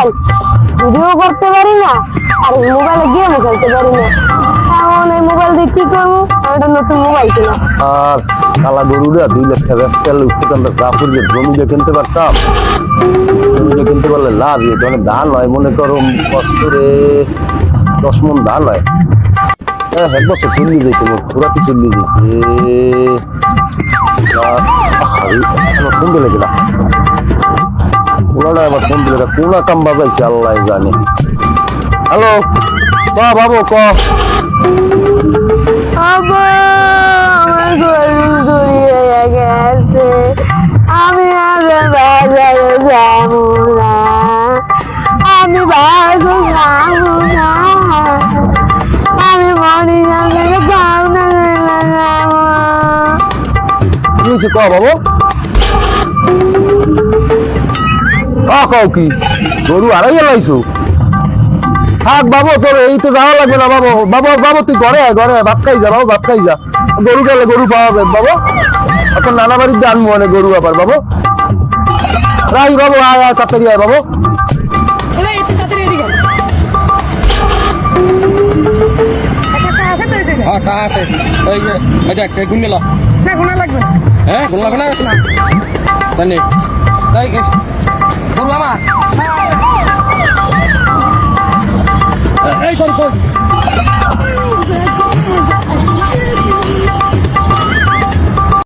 Mobile, video করতে পারি না আর মোবাইলে গেমও খেলতে পারি না। এখন এই মোবাইল দিয়ে কি করবো? একটা নতুন মোবাইল কিনা। আর কালা গরুরা 2 লাখ টাকা ব্যস্ত উঠতে আমরা জাফরের জমিটা কিনতে পারতাম। জমিটা কিনতে পারলে লাভ, এখানে ধান হয় মনে করো বছরে 10 মণ ধান হয়। এক বছর চল্লি যেতে পুরাতে চল্লি যেতে ফোন দিলে কিনা ওনারা আবার ফোন দিলে কোনা কাম বাজাইছে আল্লাহ জানে। হ্যালো ক বাবু ক। আমার গরু চুরিয়ে গেছে, আমি আজ বাজারে যাবো না, আমি বাজারে যাবো না, আমি মরি যাবে পাওনা যাবো। কি হয়েছে ক বাবু? কও কি গরু হারাই গেলাইছো? থাক বাবু তোর এই তো যাওয়া লাগবে না বাবু। বাবু বাবু তুই ঘরে ঘরে ভাত খাই যা বাবু, ভাত খাই যা। গরু গেলে গরু পাওয়া যায় বাবু, এখন নানা বাড়িতে আনবো অনেক গরু আবার বাবু। রাই বাবু আয় আয় তাড়াতাড়ি আয় বাবু। আছে ওই যে গুণ নিল না, গুণা লাগবে না। হ্যাঁ গুণ লাগবে না তাই